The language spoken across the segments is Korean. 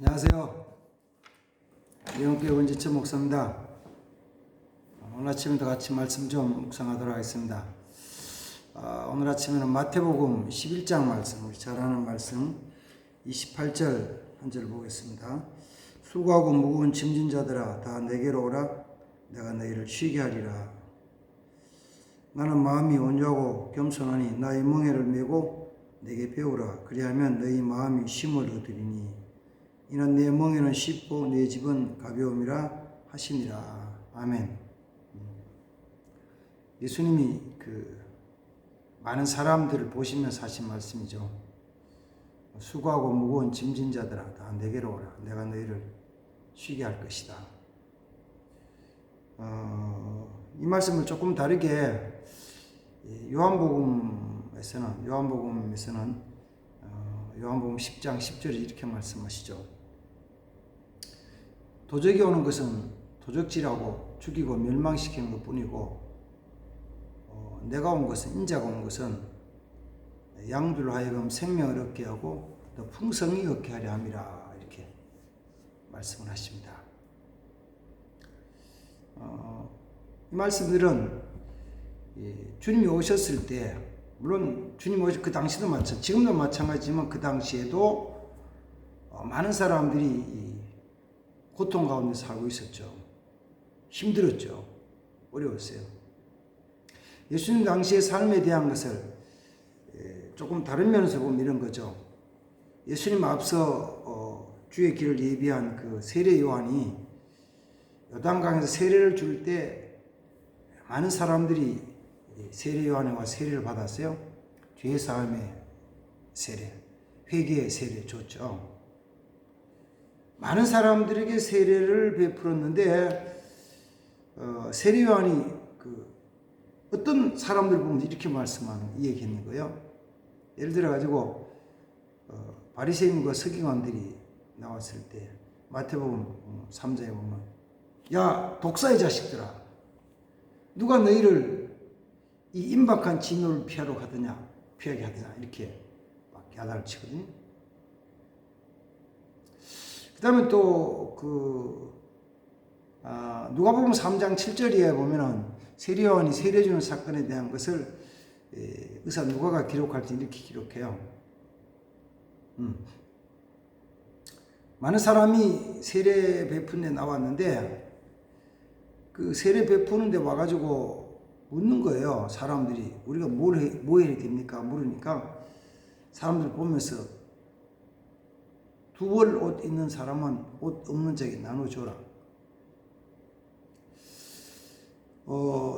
안녕하세요. 영교회 원지천 목사입니다. 오늘 아침에도 같이 말씀 좀 묵상하도록 하겠습니다. 오늘 아침에는 마태복음 11장 말씀, 우리 잘 아는 말씀 28절 한 절 보겠습니다. 수고하고 무거운 짐진 자들아 다 내게로 오라. 내가 너희를 쉬게 하리라. 나는 마음이 온유하고 겸손하니 나의 멍에를 메고 내게 배우라. 그리하면 너희 마음이 쉼을 얻으리니 이는 내 멍에는 쉽고 내 집은 가벼움이라 하시니라. 아멘. 예수님이 많은 사람들을 보시면서 하신 말씀이죠. 수고하고 무거운 짐진 자들아 다 내게로 오라. 내가 너희를 쉬게 할 것이다. 이 말씀을 조금 다르게 요한복음에서는 요한복음 10장 10절에 이렇게 말씀하시죠. 도적이 오는 것은 도적질하고 죽이고 멸망시키는 것 뿐이고 내가 온 것은 인자가 온 것은 양들로 하여금 생명을 얻게 하고 더 풍성히 얻게 하려 함이라 이렇게 말씀을 하십니다. 이 말씀들은 주님이 오셨을 때 물론 주님이 오실 그 당시도 지금도 마찬가지지만 그 당시에도 많은 사람들이 고통 가운데 살고 있었죠. 힘들었죠. 어려웠어요. 예수님 당시의 삶에 대한 것을 조금 다른 면에서 보면 이런 거죠. 예수님 앞서 주의 길을 예비한 그 세례 요한이 요단강에서 세례를 줄 때 많은 사람들이 세례 요한에 와 세례를 받았어요. 죄 사함의 세례, 회개의 세례 줬죠. 많은 사람들에게 세례를 베풀었는데 세례 요한이 어떤 사람들 보면 이렇게 이 얘기했는 거예요. 예를 들어 가지고 바리새인과 서기관들이 나왔을 때 마태복음 3장에 보면 야 독사의 자식들아 누가 너희를 이 임박한 진노를 피하게 하더냐 이렇게 막 야단을 치거든요. 그 다음에 또 누가복음 3장 7절에 보면은 세례 요한이 세례 주는 사건에 대한 것을 의사 누가가 기록할 때 이렇게 기록해요. 많은 사람이 세례 베푸는 데 나왔는데 그 세례 베푸는 데 와가지고 묻는 거예요. 사람들이 우리가 뭐 해야 됩니까? 물으니까 사람들 보면서 두 벌 옷 있는 사람은 옷 없는 자에게 나눠줘라.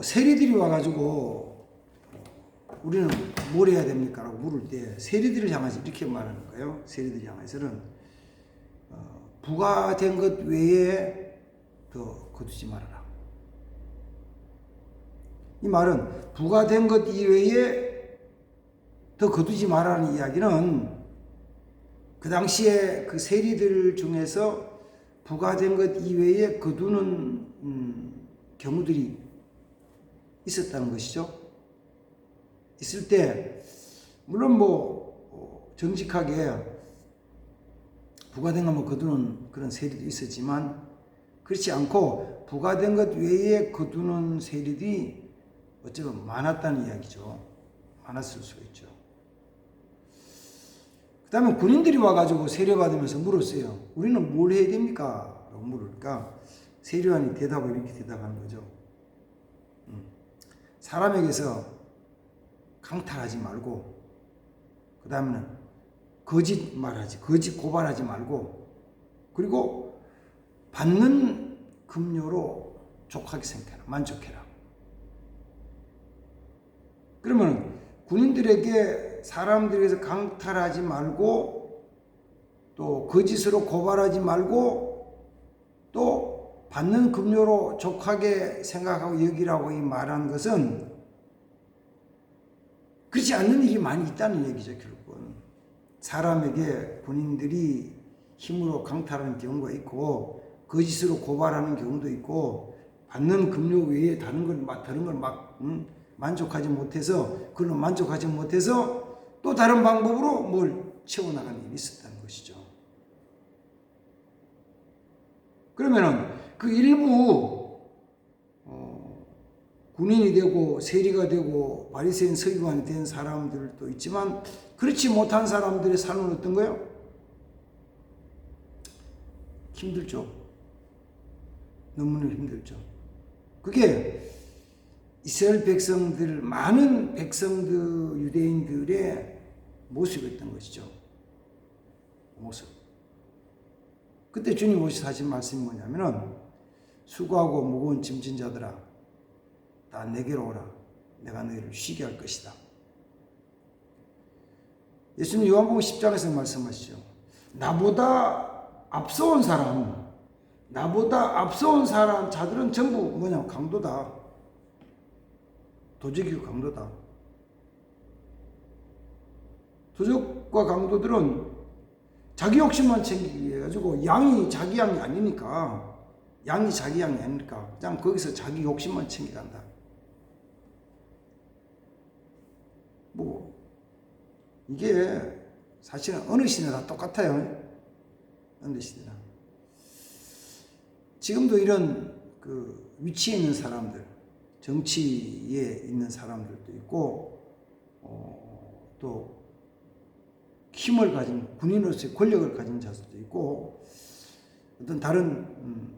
세리들이 와가지고 우리는 뭘 해야 됩니까? 라고 물을 때 세리들을 향해서 이렇게 말하는 거예요. 세리들을 향해서는 부과된 것 외에 더 거두지 말아라. 이 말은 부과된 것 이외에 더 거두지 말라는 이야기는 그 당시에 그 세리들 중에서 부과된 것 이외에 거두는 경우들이 있었다는 것이죠. 있을 때 물론 정직하게 부과된 것만 거두는 그런 세리도 있었지만 그렇지 않고 부과된 것 외에 거두는 세리들이 어쩌면 많았다는 이야기죠. 많았을 수가 있죠. 그 다음에 군인들이 와가지고 세례받으면서 물었어요. 우리는 뭘 해야 됩니까? 라고 물으니까 세례요한이 대답을 이렇게 대답하는 거죠. 사람에게서 강탈하지 말고 그 다음에는 거짓 고발하지 말고 그리고 받는 급료로 족하게 생각해라. 만족해라. 그러면 군인들에게 사람들에게서 강탈하지 말고 또 거짓으로 고발하지 말고 또 받는 급료로 족하게 생각하고 여기라고 이 말한 것은 그렇지 않는 일이 많이 있다는 얘기죠. 결국은 사람에게 군인들이 힘으로 강탈하는 경우가 있고 거짓으로 고발하는 경우도 있고 받는 급료 외에 다른 걸 만족하지 못해서 그걸로 만족하지 못해서 또 다른 방법으로 뭘 채워나가는 일이 있었다는 것이죠. 그러면은 그 일부 군인이 되고 세리가 되고 바리새인 서기관이 된 사람들도 있지만 그렇지 못한 사람들의 삶은 어떤 거예요? 힘들죠. 너무나 힘들죠. 그게 이스라엘 백성들, 많은 백성들, 유대인들의 모습이었던 것이죠. 모습. 그때 주님 오셔서 하신 말씀이 뭐냐면은 수고하고 무거운 짐진 자들아 다 내게로 오라. 내가 너희를 쉬게 할 것이다. 예수님 요한복음 10장에서 말씀하시죠. 나보다 앞서온 사람 자들은 전부 뭐냐? 강도다. 도적이고 강도다. 도적과 강도들은 자기 욕심만 챙기기 위해 가지고 양이 자기 양이 아니니까 그냥 거기서 자기 욕심만 챙겨간다. 뭐 이게 사실은 어느 시대나 다 똑같아요. 어느 시대나. 지금도 이런 그 위치에 있는 사람들, 정치에 있는 사람들도 있고, 또 힘을 가진 군인으로서의 권력을 가진 자들도 있고, 어떤 다른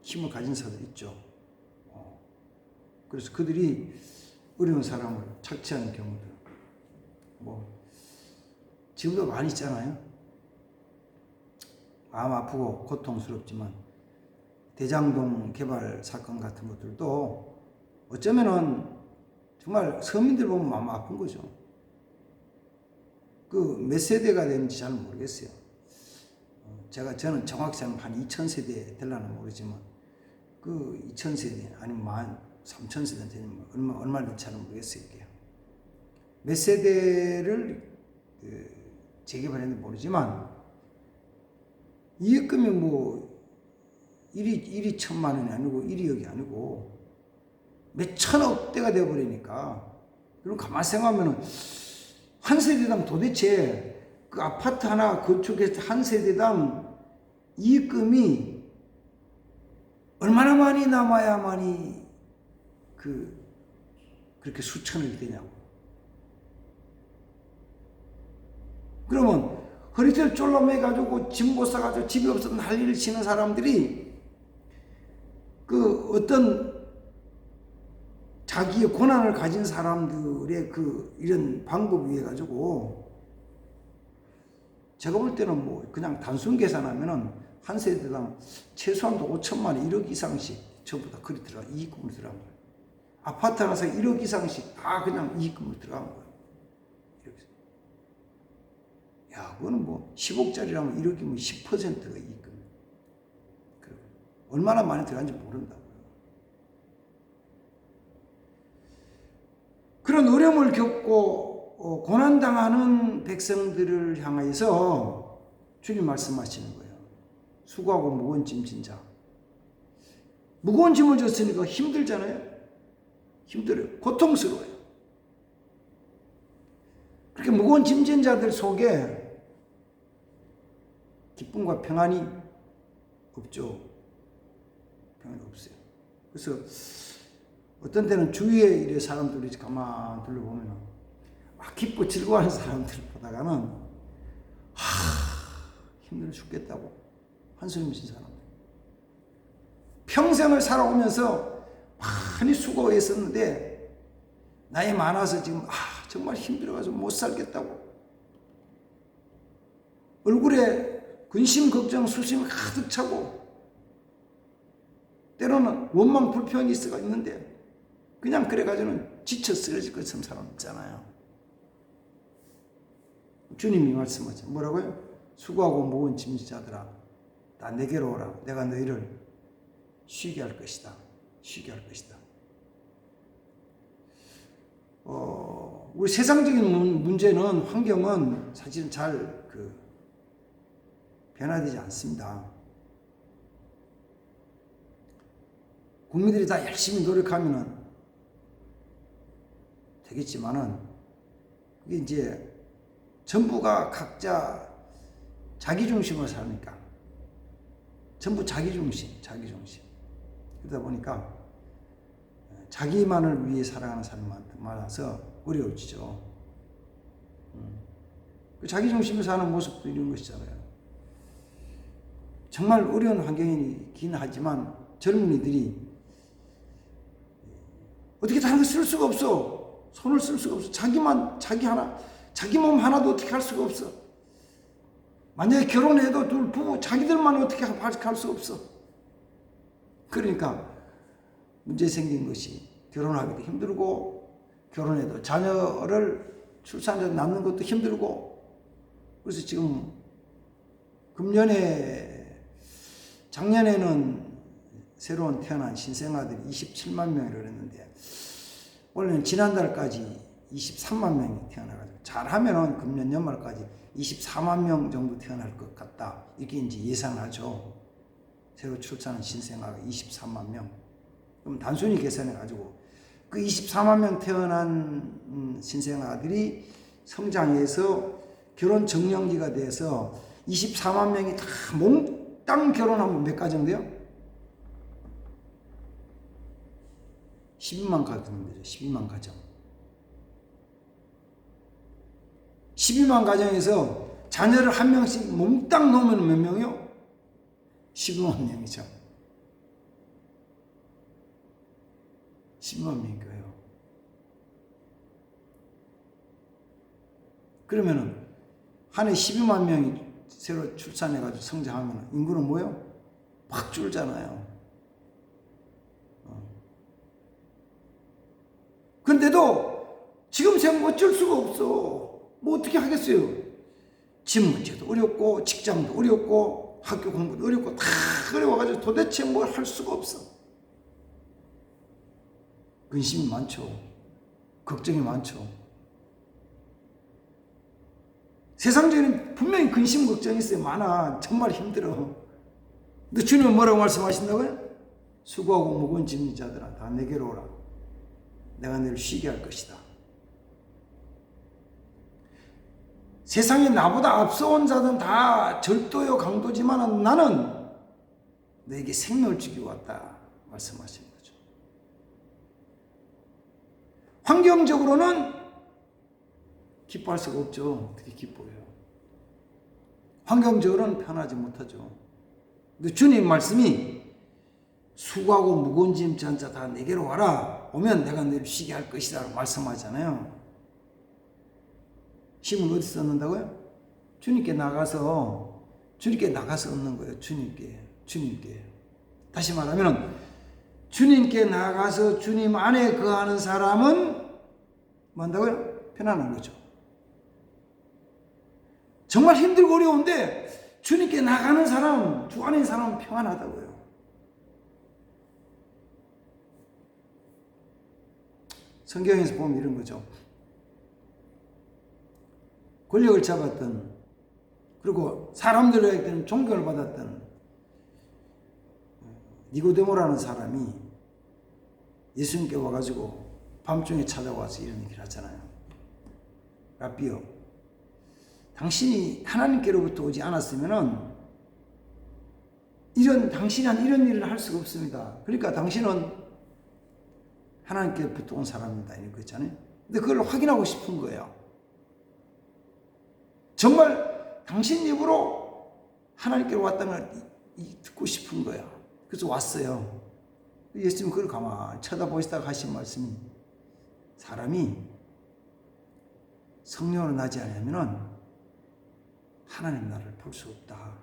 힘을 가진 사람도 있죠. 그래서 그들이 어려운 사람을 착취하는 경우들, 뭐 지금도 많이 있잖아요. 마음 아프고 고통스럽지만 대장동 개발 사건 같은 것들도 어쩌면은 정말 서민들 보면 마음 아픈 거죠. 그 몇 세대가 되는지 잘 모르겠어요. 저는 정확히 한 2000세대 되려나 모르지만 그 2000세대 아니면 3000세대 되면 얼마 될지 잘 모르겠어요. 이게. 몇 세대를 재개발했는지 모르지만 이익금이 뭐 1이 1000만 원이 아니고 1이 억이 아니고 몇 천억 대가 되어버리니까 그럼 가만히 생각하면 한 세대당 도대체 그 아파트 하나 건축해서 한 세대당 이익금이 얼마나 많이 남아야만이 그렇게 수천억이 되냐고. 그러면 허리띠를 쫄라매가지고 짐 못 사가지고 집이 없어서 난리를 치는 사람들이 그 어떤 자기의 고난을 가진 사람들의 이런 방법을 위해 가지고 제가 볼 때는 뭐 그냥 단순 계산하면은 한 세대당 최소한도 5천만 원, 1억 이상씩 전부 다 그리 들어가 이익금으로 들어간 거예요. 아파트 하나 사 1억 이상씩 다 그냥 이익금으로 들어간 거예요. 야, 그거는 뭐 10억짜리라면 1억이면 10%가 이익금. 얼마나 많이 들어간지 모른다고요. 그런 어려움을 겪고 고난당하는 백성들을 향해서 주님 말씀하시는 거예요. 수고하고 무거운 짐 진 자. 무거운 짐을 졌으니까 힘들잖아요. 힘들어요. 고통스러워요. 그렇게 무거운 짐 진 자들 속에 기쁨과 평안이 없죠. 평안이 없어요. 그래서 어떤 때는 주위에 이래 사람들이 가만 둘러보면 기쁘고 즐거워하는 사람들을 보다가는 힘들어 죽겠다고 한숨 쉰 사람들. 평생을 살아오면서 많이 수고했었는데 나이 많아서 지금 정말 힘들어가지고 못 살겠다고 얼굴에 근심, 걱정, 수심이 가득 차고 때로는 원망, 불평이 있는데 그냥 그래가지고는 지쳐 쓰러질 것처럼 사람 있잖아요. 주님이 말씀하죠. 뭐라고요? 수고하고 무거운 짐자들아 다 내게로 오라. 내가 너희를 쉬게 할 것이다. 쉬게 할 것이다. 우리 세상적인 문제는 환경은 사실은 잘 변화되지 않습니다. 국민들이 다 열심히 노력하면은 되겠지만은 그게 이제 전부가 각자 자기 중심으로 사니까 전부 자기중심. 그러다 보니까 자기만을 위해 살아가는 사람한테 많아서 어려워지죠. 그 자기중심으로 사는 모습도 이런 것이잖아요. 정말 어려운 환경이긴 하지만 젊은이들이 어떻게 다른 거 쓸 수가 없어. 손을 쓸 수가 없어. 자기 몸 하나도 어떻게 할 수가 없어. 만약에 결혼해도 둘 부부 자기들만 어떻게 할 수 없어. 그러니까 문제 생긴 것이 결혼하기도 힘들고 결혼해도 자녀를 출산해서 낳는 것도 힘들고 그래서 지금 작년에는 새로운 태어난 신생아들이 27만 명이라고 그랬는데 올해는 지난달까지 23만 명이 태어나가지고 잘하면은 금년 연말까지 24만 명 정도 태어날 것 같다. 이렇게 이제 예상하죠. 새로 출산한 신생아가 24만 명. 그럼 단순히 계산해가지고 그 24만 명 태어난 신생아들이 성장해서 결혼 적령기가 돼서 24만 명이 다 몽땅 결혼하면 몇 가정 돼요? 12만 가정 되죠. 12만 가정. 12만 가정에서 자녀를 한 명씩 몽땅 놓으면 몇 명이요? 15만 명이죠. 15만 명인 거예요. 그러면은 한 해 12만 명이 새로 출산해가지고 성장하면 인구는 뭐예요? 확 줄잖아요. 근데도 지금 생각 어쩔 수가 없어. 뭐 어떻게 하겠어요? 집 문제도 어렵고 직장도 어렵고 학교 공부도 어렵고 다 어려워가지고 도대체 뭘 할 수가 없어. 근심이 많죠. 걱정이 많죠. 세상적인 분명히 근심 걱정이 있어요. 많아. 정말 힘들어. 근데 주님은 뭐라고 말씀하신다고요? 수고하고 무거운 짐진 자들아 다 내게로 오라. 내가 너를 쉬게 할 것이다. 세상에 나보다 앞서온 자들은 다 절도요 강도지만 나는 너에게 생명을 주기 왔다 말씀하시는 거죠. 환경적으로는 기뻐할 수가 없죠. 어떻게 기뻐해요? 환경적으로는 편하지 못하죠. 근데 주님 말씀이 수고하고 무거운 짐 진 자 다 내게로 와라. 오면 내가 너를 쉬게 할 것이다 말씀하잖아요. 힘을 어디서 얻는다고요? 주님께 나가서 얻는 거예요. 주님께. 다시 말하면 주님께 나가서 주님 안에 거하는 사람은 뭐 한다고요? 편안한 거죠. 정말 힘들고 어려운데 주님께 나가는 사람, 주 안에 있는 사람은 평안하다고요. 성경에서 보면 이런 거죠. 권력을 잡았던 그리고 사람들에게는 존경을 받았던 니고데모라는 사람이 예수님께 와가지고 밤중에 찾아와서 이런 얘기를 하잖아요. 라비요, 당신이 하나님께로부터 오지 않았으면은 당신이 한 이런 일을 할 수가 없습니다. 그러니까 당신은 하나님께로부터 온 사람입니다. 이런 거 있잖아요. 근데 그걸 확인하고 싶은 거예요. 정말 당신 입으로 하나님께로 왔다는 걸 듣고 싶은 거야. 그래서 왔어요. 예수님 그걸 가만히 쳐다보시다가 하신 말씀이 사람이 성령으로 나지 않으면 하나님 나라를 볼 수 없다.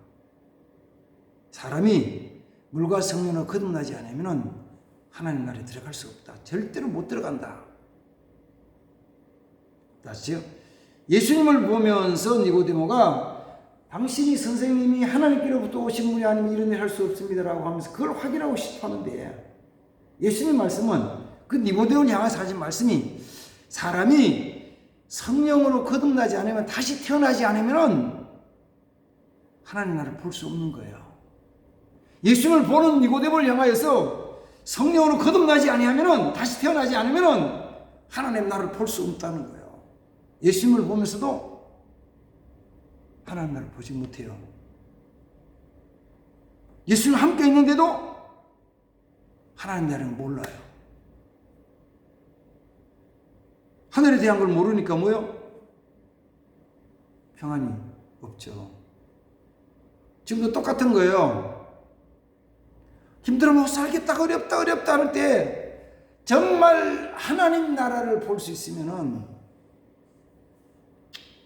사람이 물과 성령으로 거듭나지 않으면 하나님 나라에 들어갈 수 없다. 절대로 못 들어간다. 다시요. 예수님을 보면서 니고데모가 당신이 선생님이 하나님께로부터 오신 분이 아니면 이런 일 할 수 없습니다라고 하면서 그걸 확인하고 싶어 하는데 예수님 말씀은 그 니고데모를 향해서 하신 말씀이 사람이 성령으로 거듭나지 않으면 다시 태어나지 않으면 하나님 나라를 볼 수 없는 거예요. 예수님을 보는 니고데모를 향하여서 성령으로 거듭나지 아니하면 다시 태어나지 않으면 하나님 나라를 볼 수 없다는 거예요. 예수님을 보면서도 하나님 나라를 보지 못해요. 예수님 함께 있는데도 하나님 나라는 몰라요. 하늘에 대한 걸 모르니까 뭐요? 평안이 없죠. 지금도 똑같은 거예요. 힘들어 못 살겠다, 어렵다 할 때 정말 하나님 나라를 볼 수 있으면은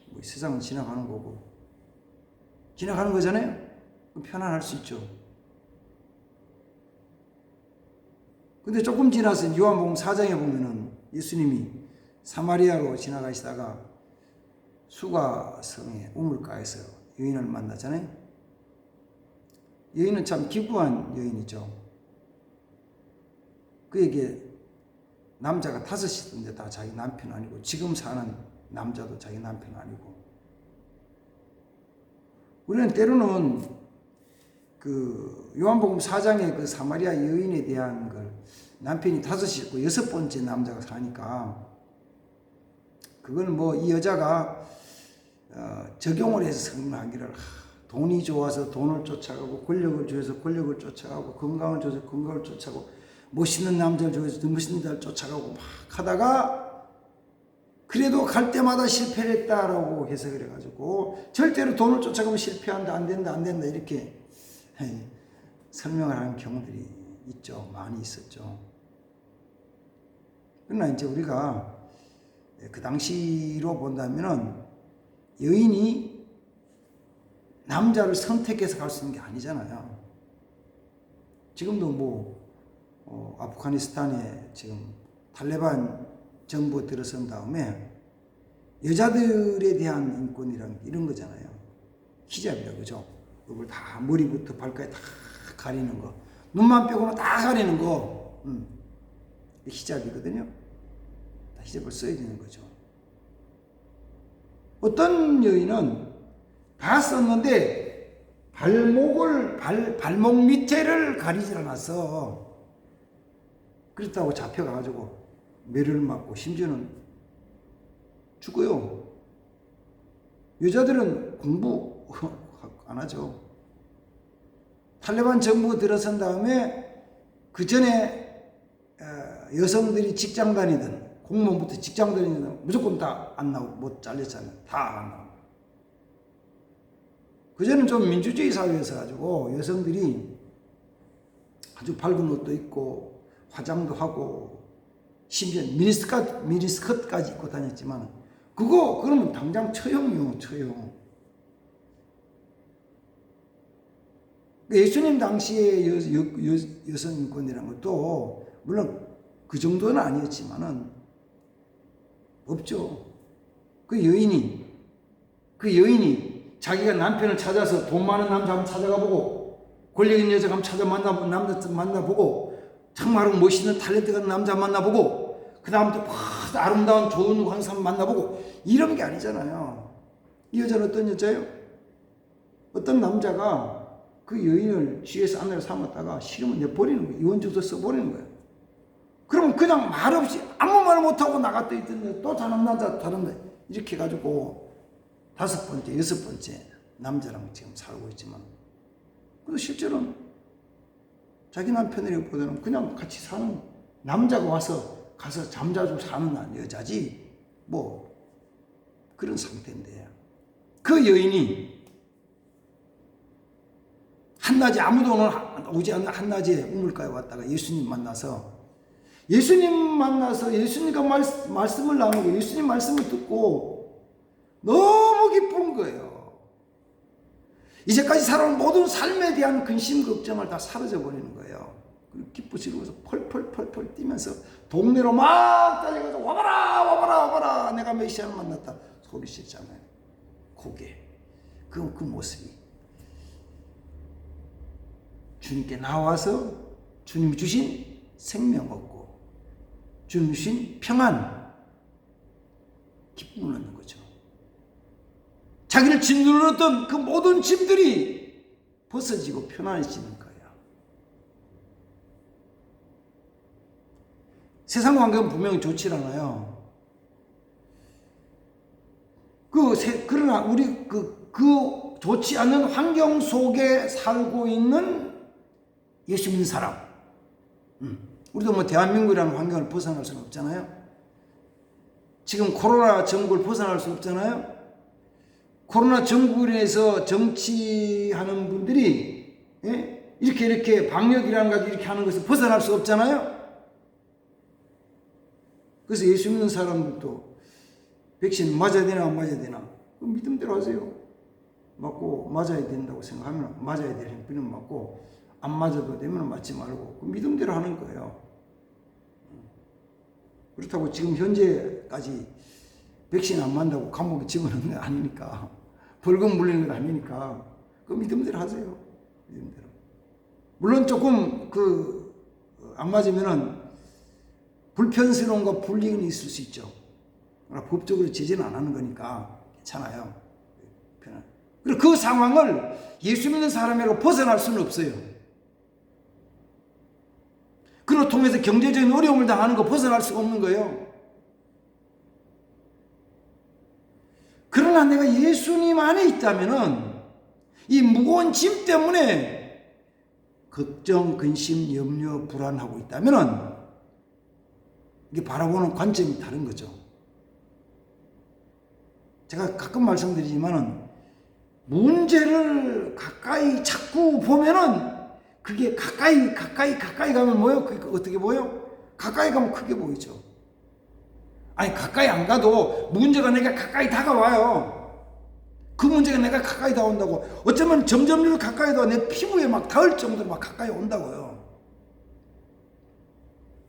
뭐 세상은 지나가는 거고, 지나가는 거잖아요. 편안할 수 있죠. 근데 조금 지나서 요한복음 4장에 보면은 예수님이 사마리아로 지나가시다가 수가성의 우물가에서 여인을 만나잖아요. 여인은 참 기구한 여인이죠. 그에게 남자가 5이던데 다 자기 남편 아니고, 지금 사는 남자도 자기 남편 아니고. 우리는 때로는 그 요한복음 4장의 그 사마리아 여인에 대한 걸 남편이 5이었고 6번째 남자가 사니까, 그건 뭐 이 여자가 적용을 해서 성공하기를, 돈이 좋아서 돈을 쫓아가고, 권력을 줘서 권력을 쫓아가고, 건강을 줘서 건강을 쫓아가고, 멋있는 남자를 줘서 더 멋있는 남자를 쫓아가고 막 하다가 그래도 갈 때마다 실패를 했다라고 해석을 해가지고, 절대로 돈을 쫓아가면 실패한다, 안 된다 이렇게 설명을 하는 경우들이 있죠. 많이 있었죠. 그러나 이제 우리가 그 당시로 본다면은 여인이 남자를 선택해서 갈 수 있는 게 아니잖아요. 지금도 뭐 아프가니스탄에 지금 탈레반 정부 들어선 다음에 여자들에 대한 인권이란 이런 거잖아요. 히잡이라고 그죠? 이걸 다 머리부터 발까지 다 가리는 거, 눈만 빼고는 다 가리는 거, 히잡이거든요. 다 히잡을 써야 되는 거죠. 어떤 여인은 다 썼는데 발목 밑에를 가리질 않았어. 그렇다고 잡혀가지고 매를 맞고 심지어는 죽어요. 여자들은 공부 안 하죠. 탈레반 정부가 들어선 다음에 그 전에 여성들이 직장 다니든 공무원부터 직장 다니든 무조건 다 안 나오고, 못 잘렸잖아요. 다 안 나오고. 그전에는 좀 민주주의 사회여서 가지고 여성들이 아주 밝은 옷도 입고 화장도 하고 심지어 미니스커트까지 입고 다녔지만, 그러면 당장 처형이요, 처형. 예수님 당시의 여성 인권이라는 것도 물론 그 정도는 아니었지만은 없죠. 그 여인이 자기가 남편을 찾아서 돈 많은 남자 한번 찾아가 보고, 권력 있는 여자 한번 남자 만나보고, 정말 멋있는 탤런트 같은 남자 만나보고, 그 다음부터 아름다운 좋은 황사 만나보고, 이런 게 아니잖아요. 이 여자는 어떤 여자예요? 어떤 남자가 그 여인을 GS 아내로 삼았다가 싫으면 내버리는 거예요. 이혼주도 써버리는 거예요. 그럼 그냥 말없이 아무 말 못하고 나갔다 있던데 또 다른 남자 이렇게 해가지고 5번째, 6번째 남자랑 지금 살고 있지만, 그래도 실제로는 자기 남편이라기보다는 그냥 같이 사는 남자가 가서 잠자고 사는 여자지 뭐 그런 상태인데, 그 여인이 한낮에 아무도 오지 않는 한낮에 우물가에 왔다가 예수님과 만나서 예수님과 말씀을 나누고 예수님 말씀을 듣고 너무 기쁜 거예요. 이제까지 살아온 모든 삶에 대한 근심 걱정을 다 사라져 버리는 거예요. 그리고 기쁘시면서 펄펄 뛰면서 동네로 막 달려가서 와봐라 내가 메시아를 만났다 소리치잖아요. 그 모습이 주님께 나와서 주님이 주신 생명 얻고 주님 주신 평안, 기쁨을 얻는 거죠. 자기를 짓눌렀던 그 모든 짐들이 벗어지고 편안해지는 거예요. 세상 환경은 분명히 좋지 않아요. 그러나 우리 그 좋지 않은 환경 속에 살고 있는 예수 믿는 사람. 우리도 뭐 대한민국이라는 환경을 벗어날 수는 없잖아요. 지금 코로나 정국을 벗어날 수 없잖아요. 코로나 정국으로 인해서 정치하는 분들이 이렇게 방역이라는 가지고 이렇게 하는 것을 벗어날 수 없잖아요. 그래서 예수 믿는 사람들도 백신 맞아야 되나 안 맞아야 되나 그 믿음대로 하세요. 맞고 맞아야 된다고 생각하면 맞아야 되는 분은 맞고 안 맞아도 되면 맞지 말고 그 믿음대로 하는 거예요. 그렇다고 지금 현재까지 백신 안 맞는다고 감옥에 집어넣는 건 아니니까 벌금 물리는 건 아니니까 그 믿음대로 하세요. 믿음대로. 물론 조금 안 맞으면은 불편스러움과 불이익은 있을 수 있죠. 그러나 법적으로 제재는 안 하는 거니까 괜찮아요. 그리고 그 상황을 예수 믿는 사람이라고 벗어날 수는 없어요. 그로 통해서 경제적인 어려움을 당하는 거 벗어날 수가 없는 거예요. 그러나 내가 예수님 안에 있다면은 이 무거운 짐 때문에 걱정, 근심, 염려, 불안하고 있다면은 이게 바라보는 관점이 다른 거죠. 제가 가끔 말씀드리지만은 문제를 가까이 자꾸 보면은 그게 가까이 가면 뭐예요? 그게 어떻게 보여? 가까이 가면 크게 보이죠. 아니 가까이 안 가도 문제가 내가 가까이 다가와요. 그 문제가 내가 가까이 다온다고. 어쩌면 점점 가까이 다 내 피부에 막 닿을 정도로 막 가까이 온다고요.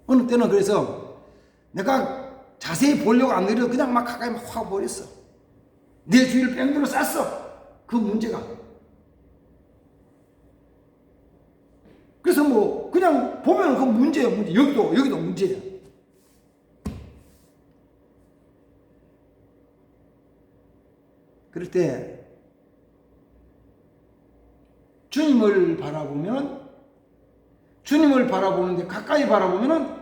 어느 때는 그래서 내가 자세히 보려고 안 그래도 그냥 막 가까이 막 확 버렸어. 내 주위를 뺑 둘러쌌어. 그 문제가. 그래서 뭐 그냥 보면 그 문제예요. 문제. 여기도 문제예요. 그럴 때 주님을 바라보는데 가까이 바라보면은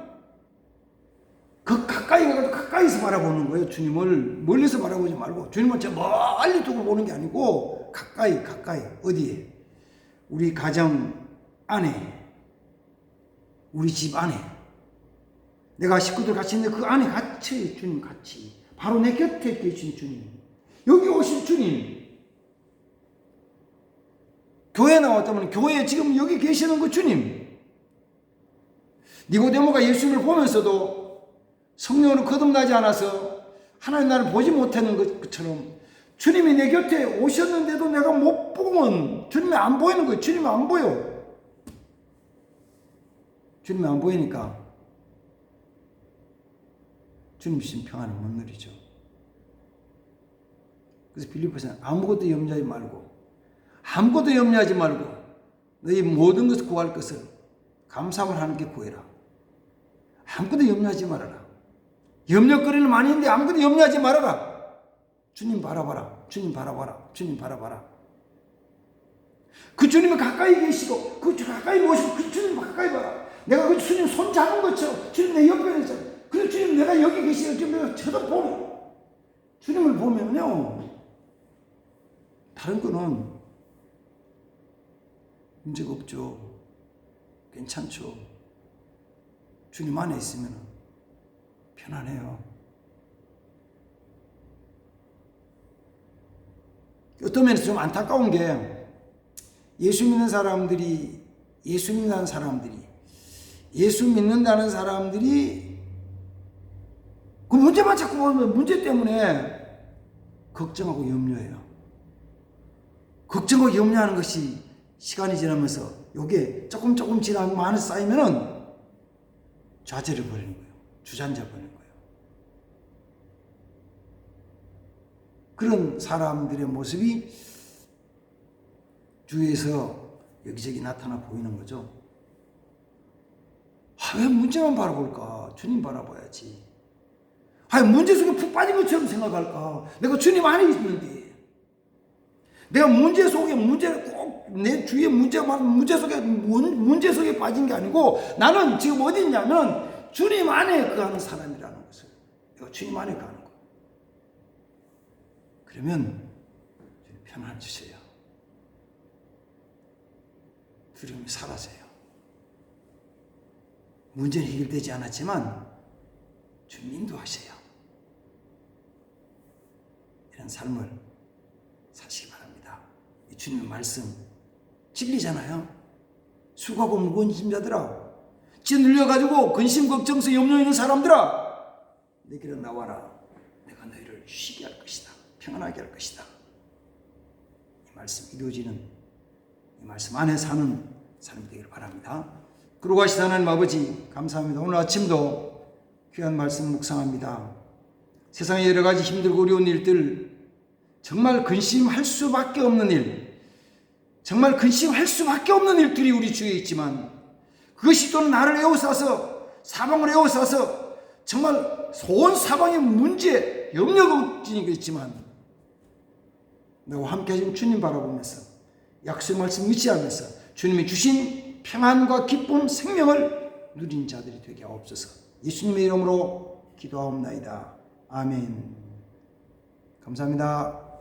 그 가까이 가서 가까이서 바라보는 거예요. 주님을 멀리서 바라보지 말고 주님을 저 멀리 두고 보는 게 아니고 가까이 어디에? 우리 가정 안에, 우리 집 안에, 내가 식구들 같이 있는데 그 안에 같이 주님 같이 바로 내 곁에 계신 주님, 여기 오신 주님, 교회 나왔다면 교회에 지금 여기 계시는 그 주님. 니고데모가 예수님을 보면서도 성령으로 거듭나지 않아서 하나님 나를 보지 못하는 것처럼 주님이 내 곁에 오셨는데도 내가 못 보면 주님이 안 보이는 거예요. 주님이 안 보여. 주님이 안 보이니까 주님 주신 평안을 못 누리죠. 그래서 빌립보서는 아무것도 염려하지 말고 너희 모든 것을 구할 것을 감사함을 하나님께 구해라. 아무것도 염려하지 말아라. 염려거리는 많이 있는데 아무것도 염려하지 말아라. 주님 바라봐라. 그 주님은 가까이 계시고 그 가까이 모시고 그 주님 가까이 봐라. 내가 그 주님 손 잡은 것처럼 주님 내 옆에 있잖아. 그래 주님 내가 여기 계시고 지금 내가 쳐다보면 주님을 보면요 다른 거는 문제가 없죠. 괜찮죠. 주님 안에 있으면 편안해요. 어떤 면에서 좀 안타까운 게 예수 믿는다는 사람들이 그 문제만 자꾸 보면 문제 때문에 걱정하고 염려해요. 걱정하고 염려하는 것이 시간이 지나면서 요게 조금 지나면 많이 쌓이면은 좌절해 버리는 거예요. 주저앉아 버리는 거예요. 그런 사람들의 모습이 주위에서 여기저기 나타나 보이는 거죠. 왜 문제만 바라볼까? 주님 바라봐야지. 문제 속에 푹 빠진 것처럼 생각할까? 내가 주님 안에 있는데. 내가 문제 속에 내 주위에 문제 속에 빠진 게 아니고 나는 지금 어디 있냐면 주님 안에 거하는 사람이라는 것을. 내가 주님 안에 거하는 거. 그러면 편안해지세요. 두려움이 사라져요. 문제는 해결되지 않았지만 주님 인도하셔요. 이런 삶을 사시기 바랍니다. 이 주님의 말씀 진리잖아요. 수고하고 무거운 짐자들아, 찌 눌려가지고 근심 걱정서 염려 있는 사람들아, 내게로 나와라. 내가 너희를 쉬게 할 것이다. 평안하게 할 것이다. 이 말씀 이루어지는, 이 말씀 안에 사는 사람이 되기를 바랍니다. 그러고 하시다 하나님 아버지 감사합니다. 오늘 아침도 귀한 말씀 묵상합니다. 세상에 여러 가지 힘들고 어려운 일들, 정말 근심할 수밖에 없는 일, 정말 근심할 수밖에 없는 일들이 우리 주위에 있지만, 그것이 또는 나를 에워싸서, 사방을 에워싸서 정말 온 사방의 문제, 염려 걱정이 있지만, 나와 함께 하신 주님 바라보면서 약속의 말씀 의지하면서 주님이 주신 평안과 기쁨, 생명을 누린 자들이 되게 하옵소서. 예수님의 이름으로 기도하옵나이다. 아멘. 감사합니다.